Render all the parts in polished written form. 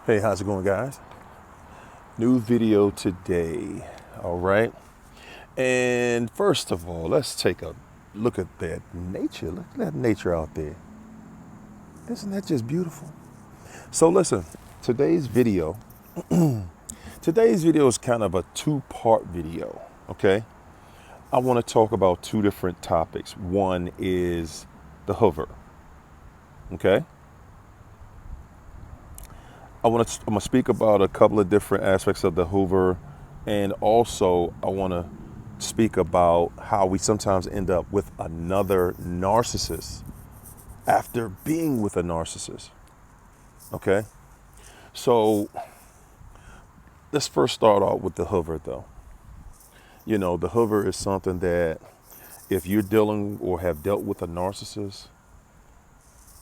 Hey, how's it going, guys? New video today. All right. And first of all, let's take a look at that nature. Look at that nature out there. Isn't that just beautiful? So listen, today's video, today's video is kind of a two-part video. Okay. I want to talk about two different topics. One is the Hoover. Okay. I'm gonna speak about a couple of different aspects of the Hoover, and also I want to speak about how we sometimes end up with another narcissist after being with a narcissist. Okay, so let's first start off with the Hoover, though. You know, the Hoover is something that if you're dealing or have dealt with a narcissist,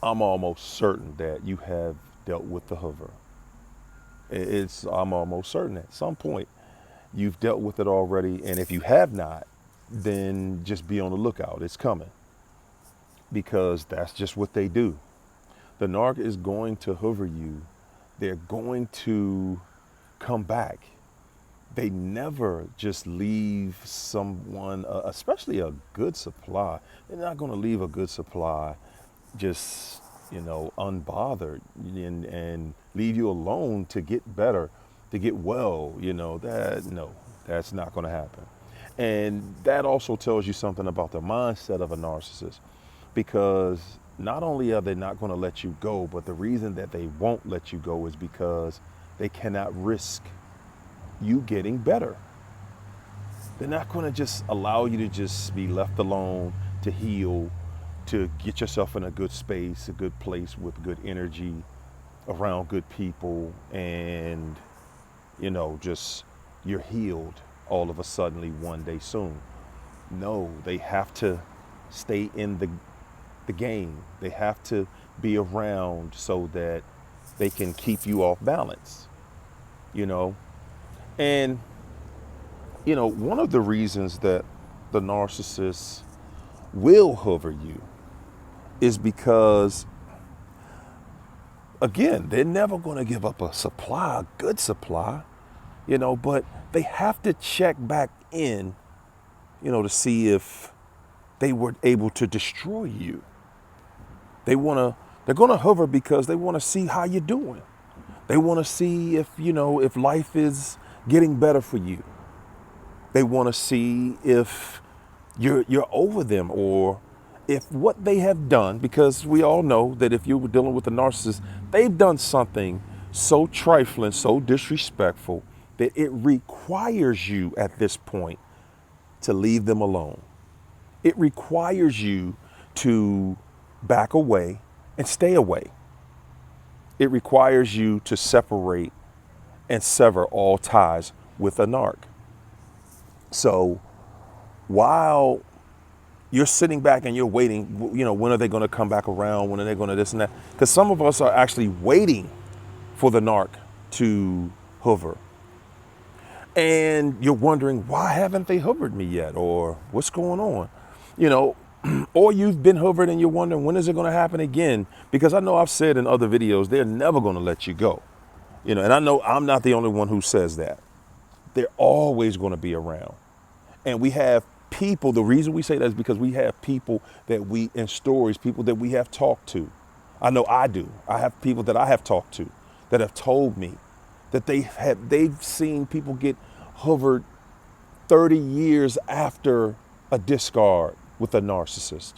I'm almost certain that you have dealt with the Hoover. I'm almost certain at some point you've dealt with it already. And if you have not, then just be on the lookout. It's coming, because that's just what they do. The narc is going to Hoover you. They're going to come back. They never just leave someone, especially a good supply. They're not going to leave a good supply just, unbothered and leave you alone to get better, to get well. That's not going to happen. And that also tells you something about the mindset of a narcissist, because not only are they not going to let you go, but the reason that they won't let you go is because they cannot risk you getting better. They're not going to just allow you to just be left alone to heal, to get yourself in a good space, a good place with good energy, around good people, and, just you're healed all of a suddenly one day soon. No, they have to stay in the game. They have to be around so that they can keep you off balance, And, one of the reasons that the narcissists will hover you is because, again, they're never going to give up a supply, a good supply, but they have to check back in, to see if they were able to destroy you. They're going to hover because they want to see how you're doing. They want to see if life is getting better for you. They want to see if you're over them, or if what they have done, because we all know that if you were dealing with a narcissist, they've done something so trifling, so disrespectful, that it requires you at this point to leave them alone. It requires you to back away and stay away. It requires you to separate and sever all ties with a narc. So while you're sitting back and you're waiting, when are they going to come back around? When are they going to this and that? Because some of us are actually waiting for the narc to hover. And you're wondering, why haven't they hovered me yet? Or what's going on? Or you've been hovered and you're wondering, when is it going to happen again? Because I know I've said in other videos, they're never going to let you go. And I know I'm not the only one who says that. They're always going to be around. And we have people, the reason we say that is because we have people in stories, people that we have talked to. I know I do. I have people that I have talked to that have told me that they've seen people get hovered 30 years after a discard with a narcissist.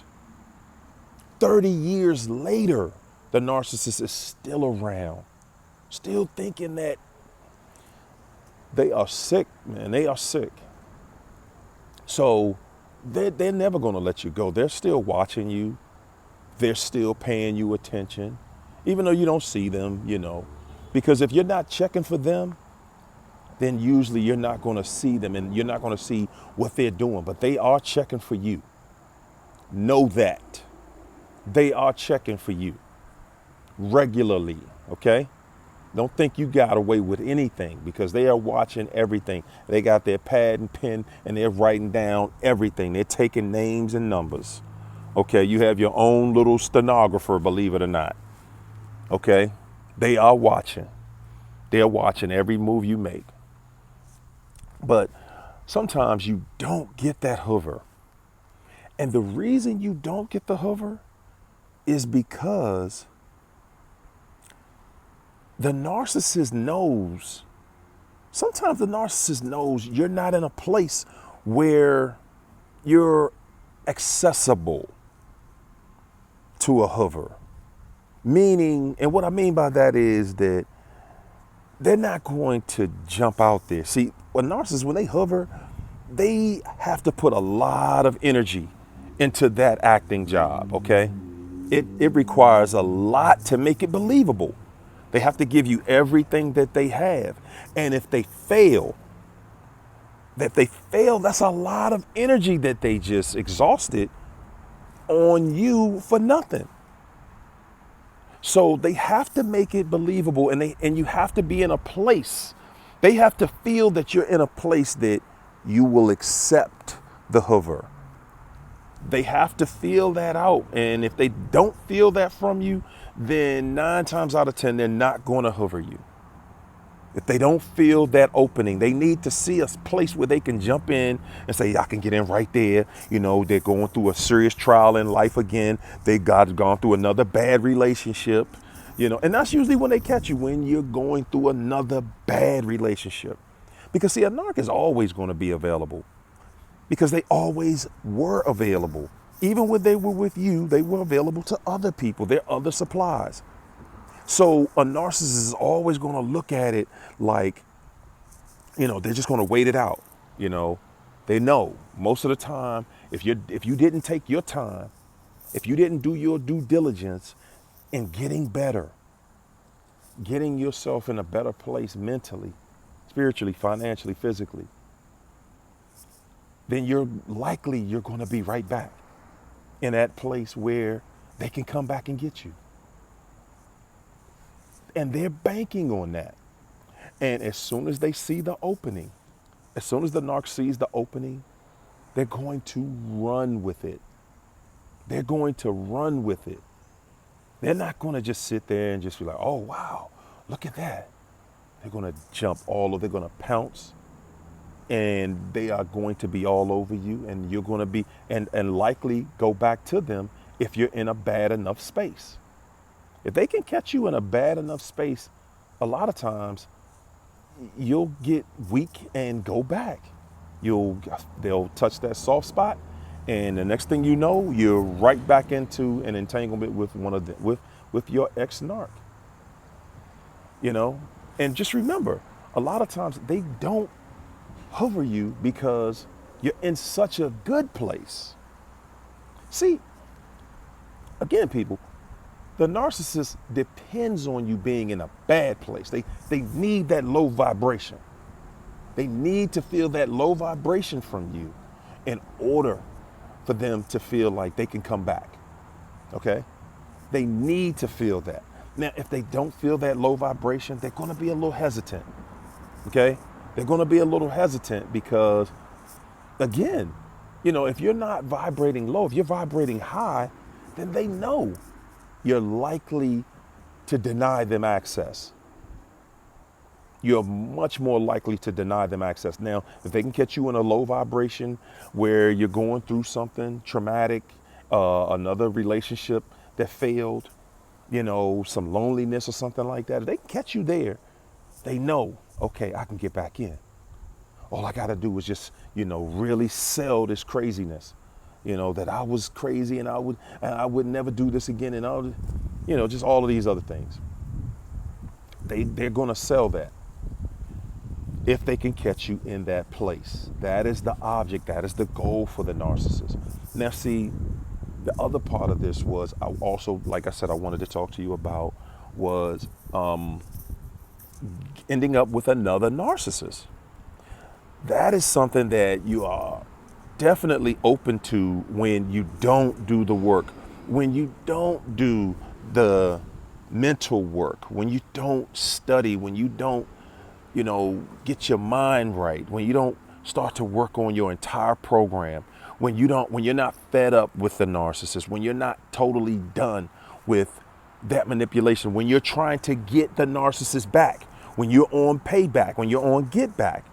30 years later, the narcissist is still around, still thinking that they are sick, man. They are sick. So they're never going to let you go. They're still watching you. They're still paying you attention, even though you don't see them, because if you're not checking for them, then usually you're not going to see them and you're not going to see what they're doing. But they are checking for you. Know that. They are checking for you regularly, okay? Don't think you got away with anything, because they are watching everything. They got their pad and pen and they're writing down everything. They're taking names and numbers. Okay, you have your own little stenographer, believe it or not. Okay, they are watching. They're watching every move you make. But sometimes you don't get that hover. And the reason you don't get the hover is because the narcissist knows, sometimes the narcissist knows you're not in a place where you're accessible to a hover. Meaning, and what I mean by that is that they're not going to jump out there. See, a narcissist, when they hover, they have to put a lot of energy into that acting job, okay? It requires a lot to make it believable. They have to give you everything that they have. And if they fail, that's a lot of energy that they just exhausted on you for nothing. So they have to make it believable, and you have to be in a place. They have to feel that you're in a place that you will accept the hover. They have to feel that out. And if they don't feel that from you, then 9 times out of 10, they're not going to hover you. If they don't feel that opening, they need to see a place where they can jump in and say, I can get in right there. You know, they're going through a serious trial in life again. Gone through another bad relationship, you know, and that's usually when they catch you, when you're going through another bad relationship. Because see, a narc is always going to be available because they always were available. Even when they were with you, they were available to other people, their other supplies. So a narcissist is always going to look at it like, you know, they're just going to wait it out. You know, they know most of the time, if you didn't take your time, if you didn't do your due diligence in getting better, getting yourself in a better place mentally, spiritually, financially, physically, then you're going to be right back in that place where they can come back and get you. And they're banking on that. And as soon as they see the opening, as soon as the narc sees the opening, they're going to run with it. They're going to run with it. They're not going to just sit there and just be like, oh, wow, look at that. They're going to jump they're going to pounce, and they are going to be all over you, and you're going to be, and likely go back to them if you're in a bad enough space. If they can catch you in a bad enough space, a lot of times you'll get weak and go back. They'll touch that soft spot, and the next thing you know, you're right back into an entanglement with with your ex-narc. You know, and just remember, a lot of times they don't hover you because you're in such a good place. See, again, people, the narcissist depends on you being in a bad place. They need that low vibration. They need to feel that low vibration from you in order for them to feel like they can come back. Okay? They need to feel that. Now, if they don't feel that low vibration, they're going to be a little hesitant. Okay? They're going to be a little hesitant because, again, you know, if you're not vibrating low, if you're vibrating high, then they know you're likely to deny them access. You're much more likely to deny them access. Now, if they can catch you in a low vibration where you're going through something traumatic, another relationship that failed, you know, some loneliness or something like that, if they can catch you there, they know, okay, I can get back in. All I got to do is just, you know, really sell this craziness. You know, that I was crazy and I would never do this again, and all, you know, just all of these other things. They're going to sell that if they can catch you in that place. That is the object. That is the goal for the narcissist. Now, see, the other part of this was I also, like I said, I wanted to talk to you about was ending up with another narcissist. That is something that you are definitely open to when you don't do the work, when you don't do the mental work, when you don't study, when you don't, you know, get your mind right, when you don't start to work on your entire program, when you're not fed up with the narcissist, when you're not totally done with that manipulation, when you're trying to get the narcissist back, when you're on payback, when you're on get back.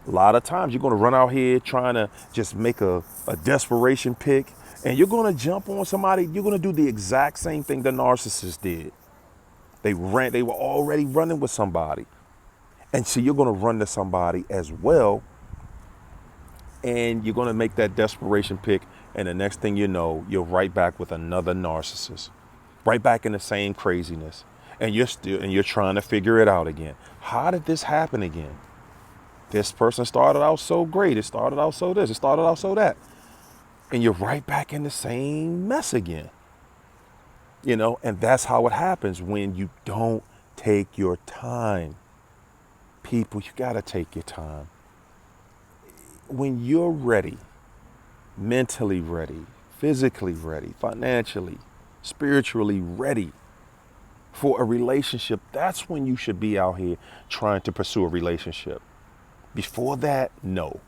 A lot of times you're going to run out here trying to just make a desperation pick, and you're going to jump on somebody. You're going to do the exact same thing the narcissist did. They were already running with somebody. And so you're going to run to somebody as well, and you're going to make that desperation pick. And the next thing you know, you're right back with another narcissist, right back in the same craziness. And you're trying to figure it out again. How did this happen again? This person started out so great. It started out so this. It started out so that. And you're right back in the same mess again. And that's how it happens when you don't take your time. People, you got to take your time. When you're ready, mentally ready, physically ready, financially, spiritually ready for a relationship, that's when you should be out here trying to pursue a relationship. Before that, no.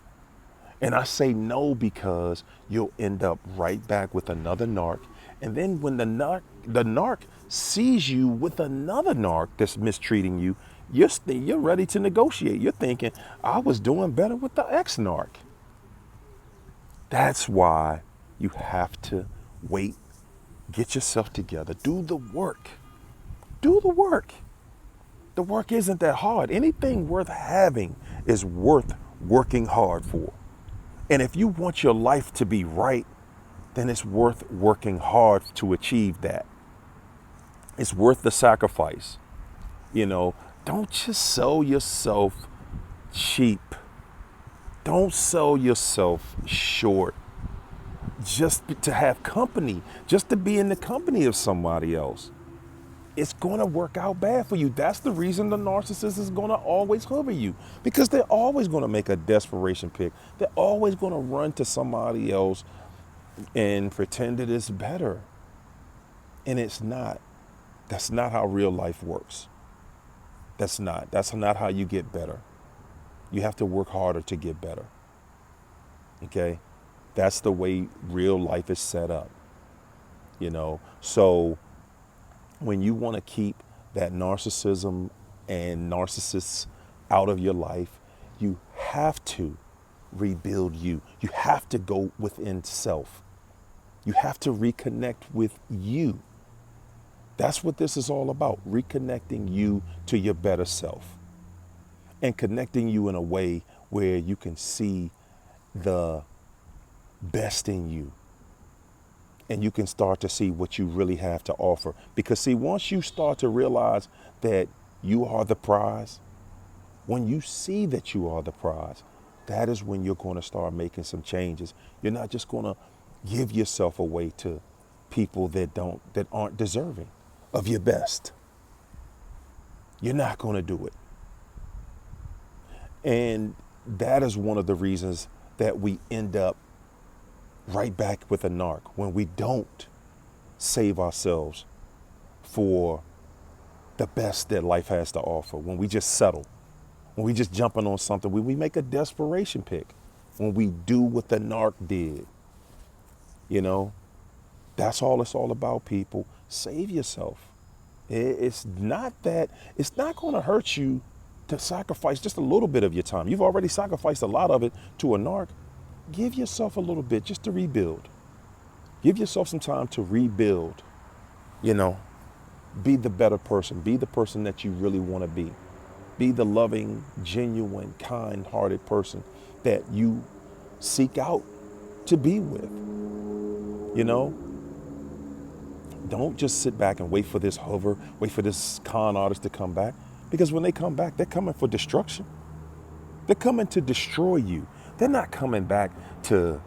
And I say no because you'll end up right back with another narc. And then when the narc sees you with another narc that's mistreating you, you're ready to negotiate. You're thinking, I was doing better with the ex-narc. That's why you have to wait, get yourself together, do the work. Do the work. The work isn't that hard. Anything worth having is worth working hard for. And if you want your life to be right, then it's worth working hard to achieve that. It's worth the sacrifice. Don't just sell yourself cheap. Don't sell yourself short just to have company, just to be in the company of somebody else. It's going to work out bad for you. That's the reason the narcissist is going to always hover you, because they're always going to make a desperation pick. They're always going to run to somebody else and pretend that it's better. And it's not. That's not how real life works. That's not how you get better. You have to work harder to get better. Okay? That's the way real life is set up. So when you want to keep that narcissism and narcissists out of your life, you have to rebuild you. You have to go within self. You have to reconnect with you. That's what this is all about, reconnecting you to your better self and connecting you in a way where you can see the best in you. And you can start to see what you really have to offer. Because see, once you start to realize that you are the prize, when you see that you are the prize, that is when you're going to start making some changes. You're not just going to give yourself away to people that aren't deserving of your best. You're not going to do it. And that is one of the reasons that we end up right back with a narc, when we don't save ourselves for the best that life has to offer, when we just settle, when we just jumping on something, when we make a desperation pick, when we do what the narc did. That's all it's all about, people. Save yourself. It's not going to hurt you to sacrifice just a little bit of your time. You've already sacrificed a lot of it to a narc. Give yourself a little bit just to rebuild. Give yourself some time to rebuild. Be the better person. Be the person that you really want to be. Be the loving, genuine, kind-hearted person that you seek out to be with. Don't just sit back and wait for this hover, wait for this con artist to come back. Because when they come back, they're coming for destruction. They're coming to destroy you. They're not coming back to